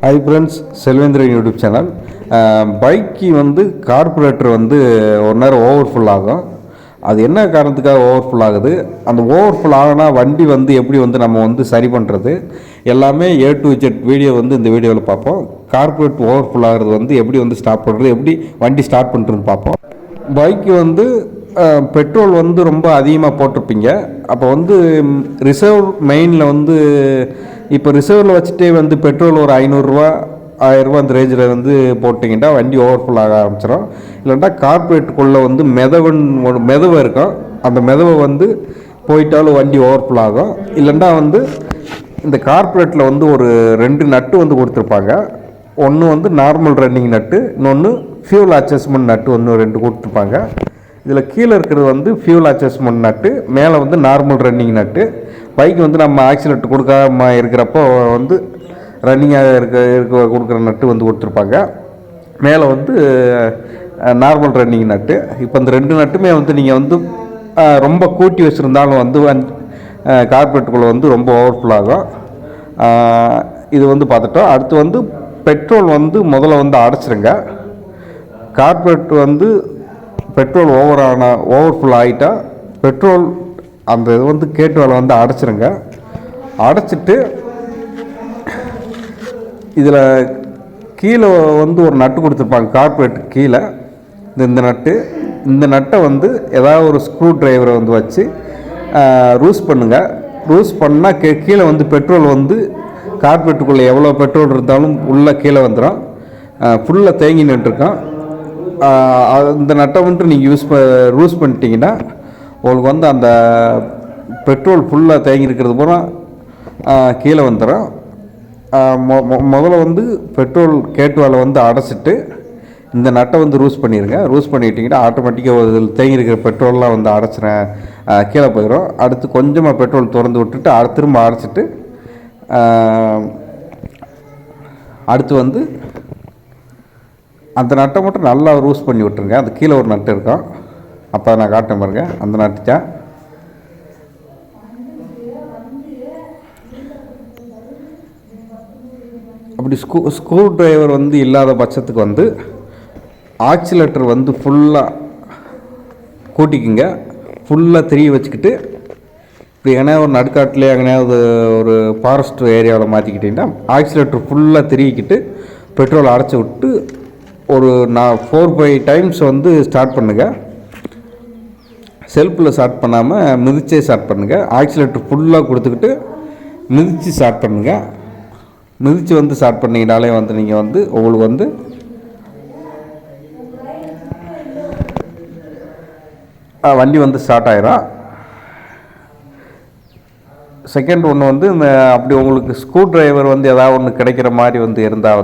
Hi friends, Selvendran YouTube channel. Bike carburettor ஒரு நேரம் overfull ஆகும். அது என்ன காரணத்துக்காக ஓவர்ஃபுல் ஆகுது, அந்த ஓவர்ஃபுல் ஆகினா வண்டி எப்படி நம்ம சரி பண்ணுறது எல்லாமே A to Z வீடியோ இந்த வீடியோவில் பார்ப்போம். கார்பரேட்டர் ஓவர்ஃபுல் ஆகிறது எப்படி ஸ்டாப் பண்ணுறது, எப்படி வண்டி ஸ்டார்ட் பண்ணுறதுன்னு பார்ப்போம். பைக்கு பெட்ரோல் ரொம்ப அதிகமாக போட்டிருப்பீங்க. அப்போ ரிசர்வ் மெயினில் இப்போ ரிசர்வில் வச்சுட்டே பெட்ரோல் ஒரு 500 1000 அந்த ரேஞ்சில் போட்டிங்கன்னா வண்டி ஓவர்ஃபுல் ஆக ஆரம்பிச்சிடும். இல்லைன்னா கார்பரேட்டுக்குள்ளே மெதவை இருக்கும், அந்த மெதவை போயிட்டாலும் வண்டி ஓவர்ஃபுல் ஆகும். இல்லைன்னா இந்த கார்பரேட்டில் ஒரு 2 நட்டு கொடுத்துருப்பாங்க. ஒன்று நார்மல் ரன்னிங் நட்டு, இன்னொன்று ஃபியூல் அட்ஜஸ்ட்மெண்ட் நட்டு, 2 கொடுத்துருப்பாங்க. இதில் கீழே இருக்கிறது ஃபியூல் அட்ஜஸ்ட்மெண்ட் நட்டு, மேலே நார்மல் ரன்னிங் நட்டு. பைக் நம்ம ஆக்சிலேட்டர் கொடுக்காம இருக்கிறப்போ ரன்னிங்காக இருக்க கொடுக்குற நட்டு கொடுத்துருப்பாங்க. மேலே நார்மல் ரன்னிங் நட்டு. இப்போ இந்த 2 நட்டுமே நீங்கள் ரொம்ப கூட்டி வச்சுருந்தாலும் கார்பரேட்டுக்குள்ளே ரொம்ப ஓவர்ஃபுல் ஆகும். இது பார்த்துட்டோம். அடுத்து பெட்ரோல் முதல்ல அடைச்சிருங்க. கார்பரேட் பெட்ரோல் ஓவர்ஃபுல் ஆகிட்டா பெட்ரோல் அந்த இது கேட்டு வேலை அடைச்சிருங்க. அடைச்சிட்டு இதில் கீழே ஒரு நட்டு கொடுத்துருப்பாங்க கார்பரேட் கீழே. இந்த நட்டை ஏதாவது ஒரு ஸ்க்ரூ டிரைவரை வச்சு ரூஸ் பண்ணுங்கள். ரூஸ் பண்ணால் கீழே பெட்ரோல் கார்பரேட்டுக்குள்ளே எவ்வளோ பெட்ரோல் இருந்தாலும் உள்ளே கீழே வந்துடும். ஃபுல்லாக தேங்கி நின்றுருக்கோம். இந்த நட்டை நீங்கள் ரூஸ் பண்ணிட்டீங்கன்னா உங்களுக்கு அந்த பெட்ரோல் ஃபுல்லாக தேங்கி இருக்கிறது பூரா கீழே வந்துடும். முதல்ல பெட்ரோல் கேட்டு வேலை அடைச்சிட்டு இந்த நட்டை ரூஸ் பண்ணிடுங்க. ரூஸ் பண்ணிட்டீங்கன்னா ஆட்டோமேட்டிக்காக இதில் தேங்கி இருக்கிற பெட்ரோல்லாம் அடைச்சிறேன் கீழே போயிடும். அடுத்து கொஞ்சமாக பெட்ரோல் திறந்து விட்டுட்டு திரும்ப அடைச்சிட்டு அடுத்து அந்த நட்டை மட்டும் நல்லா ரூஸ் பண்ணி விட்டுருங்க. அது கீழே ஒரு நட்டு இருக்கும், அப்போ நான் காட்டேன் பாருங்க. அந்த நட்டு தான் அப்படி ஸ்க்ரூ டிரைவர் இல்லாத பட்சத்துக்கு ஆக்சிலேட்டர் ஃபுல்லாக கூட்டிக்குங்க. ஃபுல்லாக திரிய வச்சுக்கிட்டு இப்படி எங்கேனா ஒரு நடுக்காட்டிலே எங்கேனாவது ஒரு ஃபாரஸ்ட் ஏரியாவில் மாற்றிக்கிட்டிங்கன்னா ஆக்சிலேட்டர் ஃபுல்லாக திரிக்கிட்டு பெட்ரோல் அடைச்சி விட்டு ஒரு 4-5 டைம்ஸ் ஸ்டார்ட் பண்ணுங்கள். செல்ஃபில் ஸ்டார்ட் பண்ணாமல் மிதிச்சே ஸ்டார்ட் பண்ணுங்கள். ஆக்சிலேட்டர் ஃபுல்லாக கொடுத்துக்கிட்டு மிதித்து ஸ்டார்ட் பண்ணுங்கள். மிதித்து ஸ்டார்ட் பண்ணிங்கனாலே நீங்கள் உங்களுக்கு வண்டி ஸ்டார்ட் ஆகிரும். செகண்ட் ஒன்று அப்படி உங்களுக்கு ஸ்க்ரூ டிரைவர் ஏதாவது ஒன்று கிடைக்கிற மாதிரி இருந்தால்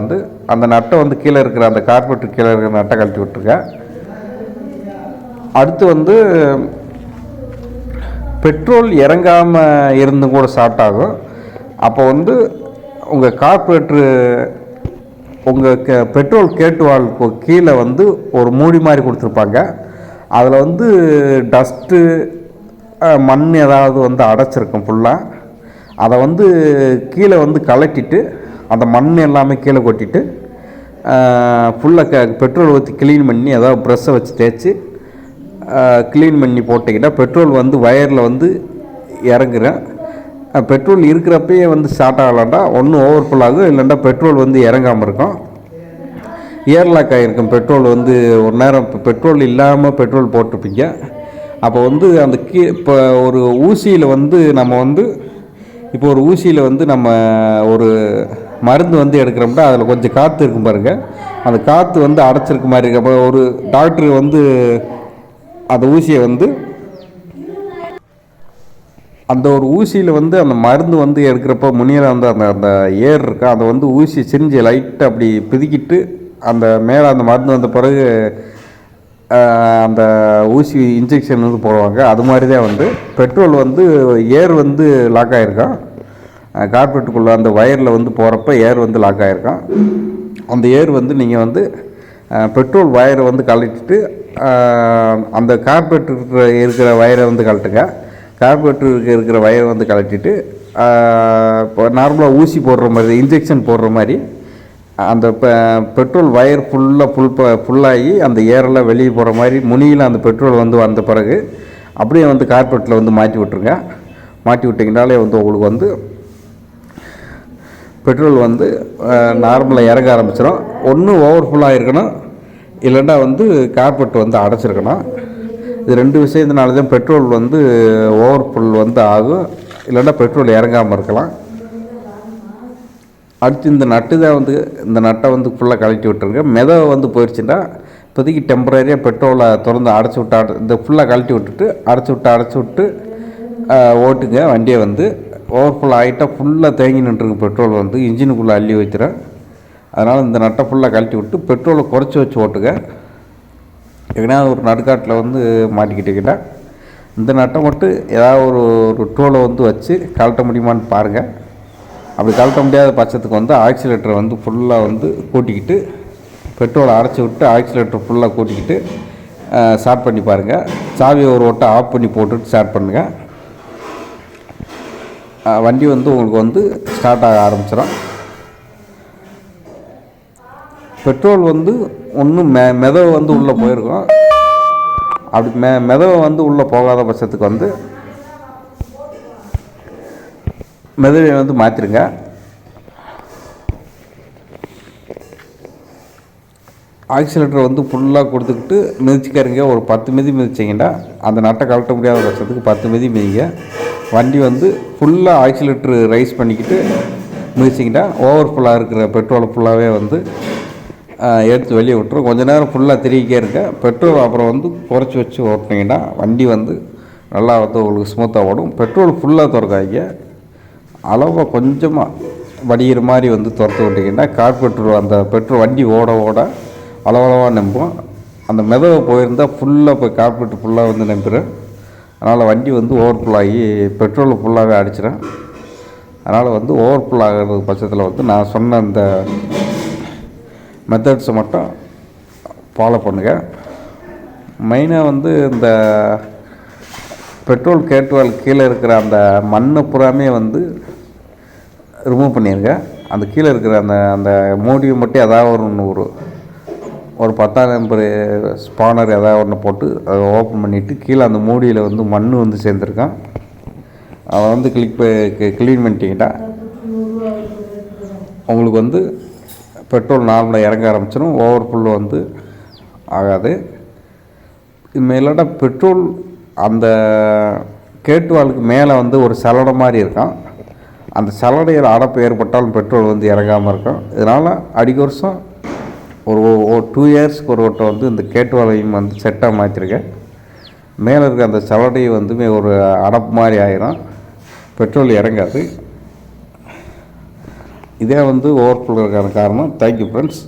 அந்த நட்டை கீழே இருக்கிற அந்த கார்பரேட்டர் கீழே இருக்கிற நட்டை கழட்டி விட்டுருங்க. அடுத்து பெட்ரோல் இறங்காமல் இருந்து கூட ஸ்டார்ட் ஆகும். அப்போ உங்கள் கார்பரேட்டரு உங்கள் பெட்ரோல் கேட்டு வால்வுக்கு கீழே ஒரு மூடி மாதிரி கொடுத்துருப்பாங்க. அதில் டஸ்ட்டு மண் ஏதாவது அடைச்சிருக்கும் ஃபுல்லாக. அதை கீழே கலட்டிட்டு அந்த மண் எல்லாமே கீழே கொட்டிட்டு ஃபுல்லாக பெட்ரோல் ஊற்றி க்ளீன் பண்ணி ஏதாவது ப்ரெஷ்ஷை வச்சு தேய்ச்சி க்ளீன் பண்ணி போட்டிங்கன்னா பெட்ரோல் வயரில் இறங்குறேன். பெட்ரோல் இருக்கிறப்பயே ஸ்டார்ட் ஆகலாண்டா ஒன்று ஓவர்ஃபுல் ஆகும், இல்லைன்னா பெட்ரோல் இறங்காமல் இருக்கும். ஏர்லாக் ஆகிருக்கும் பெட்ரோல். ஒரு நேரம் பெட்ரோல் இல்லாமல் பெட்ரோல் போட்டிருப்பீங்க. அப்போ அந்த இப்போ ஒரு ஊசியில் நம்ம இப்போ ஒரு ஊசியில் நம்ம ஒரு மருந்து எடுக்கிறோம்னா அதில் கொஞ்சம் காற்று இருக்கும் பாருங்கள். அந்த காற்று அடைச்சிருக்க மாதிரி இருக்கு. அப்போ ஒரு டாக்டர் அந்த ஊசியை அந்த ஒரு ஊசியில் அந்த மருந்து எடுக்கிறப்போ முனியில் அந்த அந்த ஏர் இருக்கா, அதை ஊசி சிரிஞ்சு லைட்டாக அப்படி பிதுக்கிட்டு அந்த மேலே அந்த மருந்து வந்த பிறகு அந்த ஊசி இன்ஜெக்ஷன் போடுவாங்க. அது மாதிரி தான் பெட்ரோல் ஏர் லாக் ஆகிருக்கான். கார்பரேட்டுக்குள்ளே அந்த வயரில் போகிறப்ப ஏர் லாக் ஆகிருக்கான். அந்த ஏர் நீங்கள் பெட்ரோல் வயரை கழட்டிட்டு அந்த கார்பரேட்டர் இருக்கிற வயரை கழட்டுங்க. கார்பரேட்டருக்கு இருக்கிற வயரை கழட்டிட்டு இப்போ நார்மலாக ஊசி போடுற மாதிரி இன்ஜெக்ஷன் போடுற மாதிரி அந்த பெட்ரோல் வயர் ஃபுல்லாகி அந்த ஏரெல்லாம் வெளியே போகிற மாதிரி முனியில் அந்த பெட்ரோல் வந்து வந்த பிறகு அப்படியே வந்து கார்பெட்டில் வந்து மாட்டி விட்ருங்க. மாட்டி விட்டிங்கனாலே வந்து உங்களுக்கு வந்து பெட்ரோல் வந்து நார்மலாக இறங்க ஆரம்பிச்சிடும். ஒன்று ஓவர்ஃபுல்லாக இருக்கணும், இல்லைன்னா வந்து கார்பெட் வந்து அடைச்சிருக்கணும். இது 2 விஷயத்தினால தான் பெட்ரோல் வந்து ஓவர்ஃபுல் வந்து ஆகும், இல்லைன்னா பெட்ரோல் இறங்காமல் இருக்கலாம். அடுத்து இந்த நட்டு தான் வந்து இந்த நட்டை வந்து ஃபுல்லாக கழட்டி விட்டுருங்க. மெதவை வந்து போயிடுச்சுன்னா இப்போதைக்கு டெம்பரரியாக பெட்ரோலை திறந்து அடைச்சி விட்டு இந்த ஃபுல்லாக கழட்டி விட்டுட்டு அடைச்சி விட்டு ஓட்டுங்க. வண்டியை வந்து ஓவர்ஃபுல் ஆகிட்டால் ஃபுல்லாக தேங்கி நின்றுருக்கு பெட்ரோல் வந்து இன்ஜினுக்குள்ளே அள்ளி வைக்கிறேன். அதனால் இந்த நட்டை ஃபுல்லாக கழட்டி விட்டு பெட்ரோலை குறைச்சி வச்சு ஓட்டுங்க. எங்கன்னா ஒரு நடுக்காட்டில் வந்து மாட்டிக்கிட்டிங்கன்னா இந்த நட்டை மட்டும் ஏதாவது ஒரு டூலை வந்து வச்சு கழட்ட முடியுமான்னு பாருங்கள். அப்படி கழட்ட முடியாத பட்சத்துக்கு வந்து ஆக்சிலேட்டரை வந்து ஃபுல்லாக வந்து கூட்டிக்கிட்டு பெட்ரோலை அடைச்சி விட்டு ஆக்சிலேட்டர் ஃபுல்லாக கூட்டிக்கிட்டு ஸ்டார்ட் பண்ணி பாருங்கள். சாவியை ஒரு ஓட்டை ஆஃப் பண்ணி போட்டுட்டு ஸ்டார்ட் பண்ணுங்கள். வண்டி வந்து உங்களுக்கு வந்து ஸ்டார்ட் ஆக ஆரம்பிச்சிடும். பெட்ரோல் வந்து ஒன்றும் மெதவை வந்து உள்ளே போயிருக்கும். அப்படி மெதவை வந்து உள்ளே போகாத பட்சத்துக்கு வந்து மெதவையை வந்து மாற்றிருங்க. ஆக்சிலேட்டர் வந்து ஃபுல்லாக கொடுத்துக்கிட்டு மிதிச்சுக்காருங்க. ஒரு 10 மிதி மிதிச்சிங்கன்னா அந்த நட்டை கழட்ட முடியாத பட்சத்துக்கு 10 மிதி மிதிங்க. வண்டி வந்து ஃபுல்லாக ஆக்சிலேட்டர் ரைஸ் பண்ணிக்கிட்டு மிதிச்சிங்கன்னா ஓவர்ஃபுல்லாக இருக்கிற பெட்ரோலை ஃபுல்லாகவே வந்து எடுத்து வெளியே விட்டுரும். கொஞ்சம் நேரம் ஃபுல்லாக திரிக்கே இருக்க பெட்ரோல் அப்புறம் வந்து குறைச்சி வச்சு ஓட்டினீங்கன்னா வண்டி வந்து நல்லா வந்து உங்களுக்கு ஸ்மூத்தாக ஓடும். பெட்ரோல் ஃபுல்லாக திறக்காதீங்க, அளவாக கொஞ்சமாக வடிகிற மாதிரி வந்து திறத்து விட்டிங்கன்னா கார்பெட்ரோல் அந்த பெட்ரோல் வண்டி ஓட அளவளவாக நம்பும். அந்த மெதவை போயிருந்தால் ஃபுல்லாக போய் கார்பெட்ரு ஃபுல்லாக வந்து நம்பிடும். அதனால் வண்டி வந்து ஓவர்ஃபுல் ஆகி பெட்ரோல் ஃபுல்லாகவே அடிச்சிடும். அதனால் வந்து ஓவர்ஃபுல் ஆகிற பட்சத்தில் வந்து நான் சொன்ன அந்த மெத்தட்ஸை மட்டும் ஃபாலோ பண்ணுங்கள். மெயினாக வந்து இந்த பெட்ரோல் கேட்வால் கீழே இருக்கிற அந்த மண்ணை புறாமே வந்து ரிமூவ் பண்ணிடுங்க. அந்த கீழே இருக்கிற அந்த மூடியை மட்டும் ஏதாவது ஒரு 10ஆம் நம்பர் ஸ்பானர் ஏதாவது ஒன்று போட்டு அதை ஓப்பன் பண்ணிவிட்டு கீழே அந்த மூடியில் வந்து மண் வந்து சேர்ந்துருக்கான், அதை வந்து க்ளீன் பண்ணிட்டீங்கன்னா உங்களுக்கு வந்து பெட்ரோல் நார்மலாக இறங்க ஆரம்பிச்சிடும். ஓவர்ஃபுல் வந்து ஆகாது. மேலாட பெட்ரோல் அந்த கேட்டுவாலுக்கு மேலே வந்து ஒரு சலடை மாதிரி இருக்கும். அந்த சலடையில் அடைப்பு ஏற்பட்டாலும் பெட்ரோல் வந்து இறங்காமல் இருக்கும். இதனால் அடிக்க வருஷம் ஒரு 2 இயர்ஸ்க்கு ஒரு வட்டம் வந்து இந்த கேட்டுவாலையும் வந்து செட்டாக மாற்றிருக்கேன். மேலே இருக்க அந்த சலடையை வந்து ஒரு அடைப்பு மாதிரி ஆகிரும், பெட்ரோல் இறங்காது. இதே வந்து ஓவர்ஃபுல் இருக்கிற காரணம். Thank you friends.